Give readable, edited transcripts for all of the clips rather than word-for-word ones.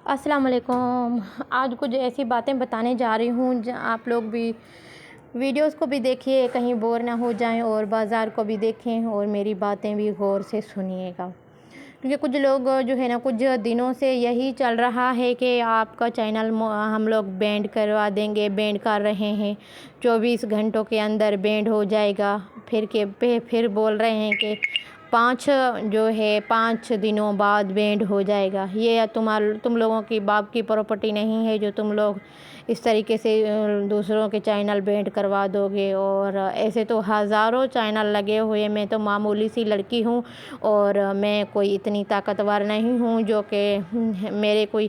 السلام علیکم۔ آج کچھ ایسی باتیں بتانے جا رہی ہوں آپ لوگ بھی ویڈیوز کو بھی دیکھیے، کہیں بور نہ ہو جائیں، اور بازار کو بھی دیکھیں اور میری باتیں بھی غور سے سنیے گا، کیونکہ کچھ لوگ جو ہے نا کچھ دنوں سے یہی چل رہا ہے کہ آپ کا چینل ہم لوگ بینڈ کروا دیں گے، بینڈ کر رہے ہیں، 24 گھنٹوں کے اندر بینڈ ہو جائے گا، پھر بول رہے ہیں کہ 5 دنوں بعد بینڈ ہو جائے گا۔ یہ تم لوگوں کی باپ کی پراپرٹی نہیں ہے جو تم لوگ اس طریقے سے دوسروں کے چینل بینڈ کروا دو گے، اور ایسے تو ہزاروں چینل لگے ہوئے، میں تو معمولی سی لڑکی ہوں اور میں کوئی اتنی طاقتور نہیں ہوں جو کہ میرے کوئی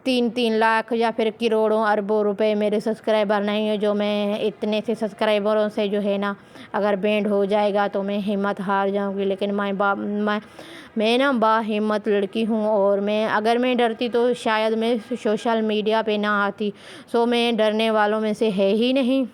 3 لاکھ یا پھر کروڑوں اربوں روپے میرے سبسکرائبر نہیں ہے جو میں اتنے سے سبسکرائبروں سے جو ہے نا اگر بینڈ ہو جائے گا تو میں ہمت ہار جاؤں گی۔ لیکن میں نا با ہمت لڑکی ہوں، اور اگر میں ڈرتی تو شاید میں سوشل میڈیا پہ نہ آتی، میں ڈرنے والوں میں سے ہے ہی نہیں۔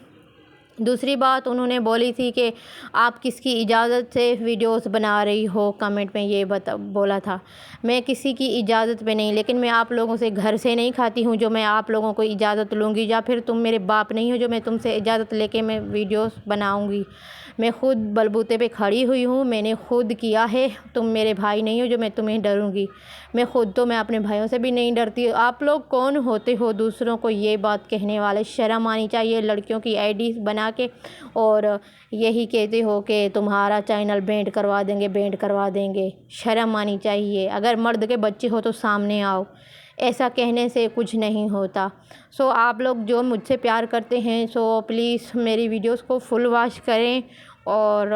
دوسری بات انہوں نے بولی تھی کہ آپ کس کی اجازت سے ویڈیوز بنا رہی ہو، کمنٹ میں یہ بولا تھا۔ میں کسی کی اجازت پہ نہیں، لیکن میں آپ لوگوں سے گھر سے نہیں کھاتی ہوں جو میں آپ لوگوں کو اجازت لوں گی، یا پھر تم میرے باپ نہیں ہو جو میں تم سے اجازت لے کے میں ویڈیوز بناؤں گی۔ میں خود بلبوتے پہ کھڑی ہوئی ہوں، میں نے خود کیا ہے، تم میرے بھائی نہیں ہو جو میں تمہیں ڈروں گی۔ میں اپنے بھائیوں سے بھی نہیں ڈرتی۔ آپ لوگ کون ہوتے ہو دوسروں کو یہ بات کہنے والے؟ شرم آنی چاہیے لڑکیوں کی آئی ڈی بنا کے، اور یہی کہتے ہو کہ تمہارا چینل بینڈ کروا دیں گے۔ شرم آنی چاہیے۔ اگر مرد کے بچے ہو تو سامنے آؤ، ایسا کہنے سے کچھ نہیں ہوتا۔ آپ لوگ جو مجھ سے پیار کرتے ہیں پلیز میری ویڈیوز کو فل واچ کریں، اور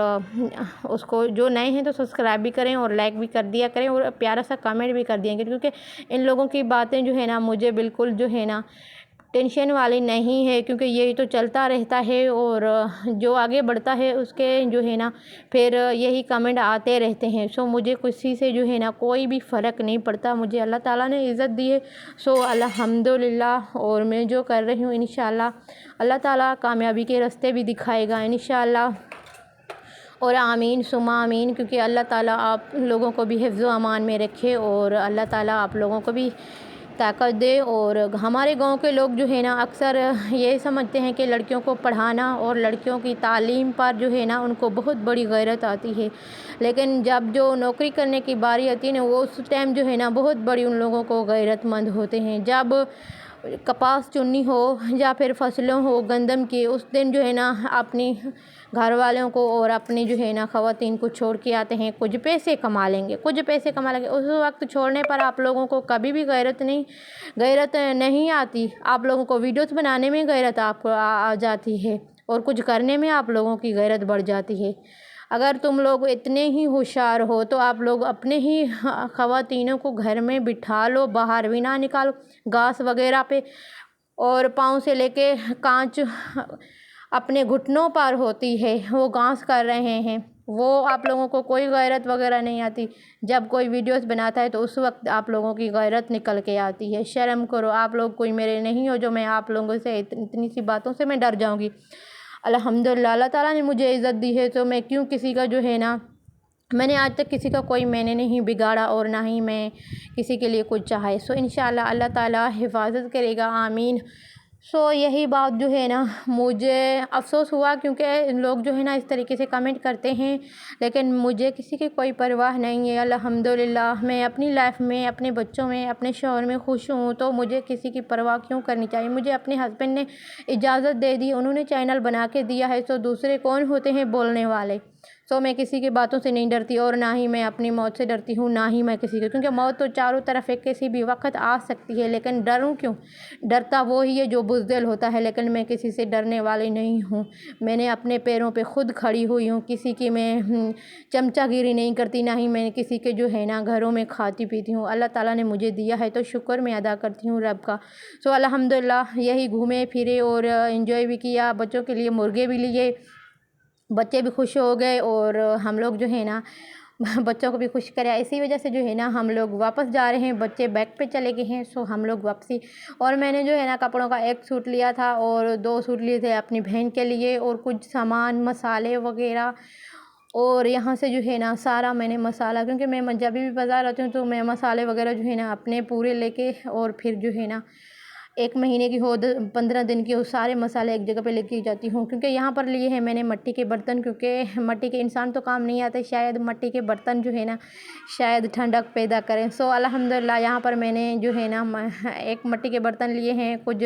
اس کو جو نئے ہیں تو سبسکرائب بھی کریں اور لائک بھی کر دیا کریں، اور پیارا سا کمنٹ بھی کر دیا کریں، کیونکہ ان لوگوں کی باتیں جو ہے نا مجھے بالکل جو ہے نا ٹینشن والی نہیں ہے، کیونکہ یہ تو چلتا رہتا ہے، اور جو آگے بڑھتا ہے اس کے جو ہے نا پھر یہی کمنٹ آتے رہتے ہیں۔ مجھے کسی سے جو ہے نا کوئی بھی فرق نہیں پڑتا، مجھے اللہ تعالیٰ نے عزت دی ہے، الحمدللہ، اور میں جو کر رہی ہوں انشاءاللہ اللہ تعالیٰ کامیابی کے راستے بھی دکھائے گا انشاءاللہ، اور آمین ثم آمین، کیونکہ اللہ تعالیٰ آپ لوگوں کو بھی حفظ و امان میں رکھے، اور اللہ تعالیٰ آپ لوگوں کو بھی طاقت دے۔ اور ہمارے گاؤں کے لوگ جو ہے نا اکثر یہ سمجھتے ہیں کہ لڑکیوں کو پڑھانا اور لڑکیوں کی تعلیم پر جو ہے نا ان کو بہت بڑی غیرت آتی ہے، لیکن جب جو نوکری کرنے کی باری آتی ہے نا وہ اس ٹائم جو ہے نا بہت بڑی ان لوگوں کو غیرت مند ہوتے ہیں۔ جب کپاس چننی ہو یا پھر فصلوں ہو گندم کی، اس دن جو ہے نا اپنی گھر والوں کو اور اپنی جو ہے نا خواتین کو چھوڑ کے آتے ہیں، کچھ پیسے کما لیں گے، اس وقت چھوڑنے پر آپ لوگوں کو کبھی بھی غیرت نہیں آتی۔ آپ لوگوں کو ویڈیوز بنانے میں غیرت آ جاتی ہے، اور کچھ کرنے میں آپ لوگوں کی غیرت بڑھ جاتی ہے۔ اگر تم لوگ اتنے ہی ہوشیار ہو تو آپ لوگ اپنے ہی خواتینوں کو گھر میں بٹھا لو، باہر بھی نہ نکالو، گھاس وغیرہ پہ، اور پاؤں سے لے کے کانچ اپنے گھٹنوں پر ہوتی ہے، وہ گھاس کر رہے ہیں، وہ آپ لوگوں کو کوئی غیرت وغیرہ نہیں آتی۔ جب کوئی ویڈیوز بناتا ہے تو اس وقت آپ لوگوں کی غیرت نکل کے آتی ہے۔ شرم کرو، آپ لوگ کوئی میرے نہیں ہو جو میں آپ لوگوں سے اتنی سی باتوں سے میں ڈر جاؤں گی۔ الحمدللہ اللہ تعالیٰ نے مجھے عزت دی ہے، تو میں کیوں کسی کا جو ہے نا، میں نے آج تک کسی کا کوئی میں نے نہیں بگاڑا، اور نہ ہی میں کسی کے لیے کچھ چاہے۔ انشاءاللہ اللہ تعالیٰ حفاظت کرے گا، آمین۔ یہی بات جو ہے نا مجھے افسوس ہوا، کیونکہ لوگ جو ہے نا اس طریقے سے کمنٹ کرتے ہیں، لیکن مجھے کسی کی کوئی پرواہ نہیں ہے۔ الحمدللہ میں اپنی لائف میں، اپنے بچوں میں، اپنے شوہر میں خوش ہوں، تو مجھے کسی کی پرواہ کیوں کرنی چاہیے؟ مجھے اپنے ہسبینڈ نے اجازت دے دی، انہوں نے چینل بنا کے دیا ہے، دوسرے کون ہوتے ہیں بولنے والے؟ میں کسی کی باتوں سے نہیں ڈرتی، اور نہ ہی میں اپنی موت سے ڈرتی ہوں، نہ ہی میں کسی کی، کیونکہ موت تو چاروں طرف کسی بھی وقت آ سکتی ہے، لیکن ڈروں کیوں؟ ڈرتا وہی ہے جو بزدل ہوتا ہے، لیکن میں کسی سے ڈرنے والی نہیں ہوں۔ میں نے اپنے پیروں پہ خود کھڑی ہوئی ہوں، کسی کی میں چمچہ گیری نہیں کرتی، نہ ہی میں کسی کے جو ہے نا گھروں میں کھاتی پیتی ہوں۔ اللہ تعالیٰ نے مجھے دیا ہے تو شکر میں ادا کرتی ہوں رب کا۔ الحمدللہ یہی گھومے پھرے اور انجوائے بھی کیا، بچوں کے لیے مرغے بھی لیے، بچے بھی خوش ہو گئے، اور ہم لوگ جو ہے نا بچوں کو بھی خوش کریا، اسی وجہ سے جو ہے نا ہم لوگ واپس جا رہے ہیں، بچے بیک پہ چلے گئے ہیں، ہم لوگ واپسی۔ اور میں نے جو ہے نا کپڑوں کا 1 سوٹ لیا تھا، اور 2 سوٹ لیے تھے اپنی بہن کے لیے، اور کچھ سامان مسالے وغیرہ اور یہاں سے جو ہے نا سارا میں نے مسالہ، کیونکہ میں جب بھی بازار آتی ہوں تو میں مسالے وغیرہ جو ہے نا اپنے پورے لے کے، اور پھر جو ہے نا 1 مہینے کی ہو 15 دن کی ہو، سارے مسالے ایک جگہ پہ لے کے جاتی ہوں. کیونکہ یہاں پر لیے ہیں میں نے مٹی کے برتن، کیونکہ مٹی کے انسان تو کام نہیں آتے، شاید مٹی کے برتن جو ہے نا شاید ٹھنڈک پیدا کریں. سو الحمدللہ یہاں پر میں نے جو ہے نا ایک مٹی کے برتن لیے ہیں. کچھ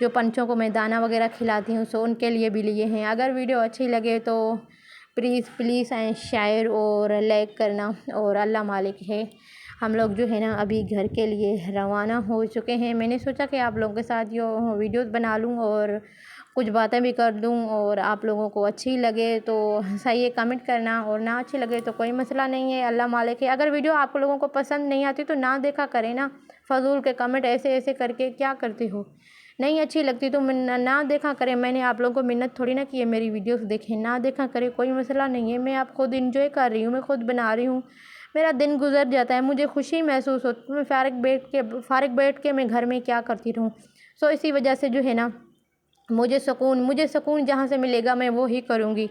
جو پنچوں کو میں دانہ وغیرہ کھلاتی ہوں، سو ان کے لیے بھی لیے ہیں. اگر ویڈیو اچھی لگے تو پلیز شیئر اور لائک کرنا. اور اللہ مالک ہے، ہم لوگ جو ہے نا ابھی گھر کے لیے روانہ ہو چکے ہیں. میں نے سوچا کہ آپ لوگوں کے ساتھ یہ ویڈیوز بنا لوں اور کچھ باتیں بھی کر دوں، اور آپ لوگوں کو اچھی لگے تو صحیح ہے کمنٹ کرنا، اور نہ اچھی لگے تو کوئی مسئلہ نہیں ہے، اللہ مالک ہے. اگر ویڈیو آپ لوگوں کو پسند نہیں آتی تو نہ دیکھا کریں نا، فضول کے کمنٹ ایسے کر کے کیا کرتے ہو. نہیں اچھی لگتی تو نہ دیکھا کریں. میں نے آپ لوگوں کو منت تھوڑی نہ کی ہے میری ویڈیوز دیکھیں، نہ دیکھا کریں، کوئی مسئلہ نہیں ہے. میں آپ خود انجوائے کر رہی ہوں، میں خود بنا رہی ہوں، میرا دن گزر جاتا ہے، مجھے خوشی محسوس ہوتی ہے. میں فارغ بیٹھ کے میں گھر میں کیا کرتی رہوں. سو اسی وجہ سے جو ہے نا مجھے سکون جہاں سے ملے گا میں وہی کروں گی.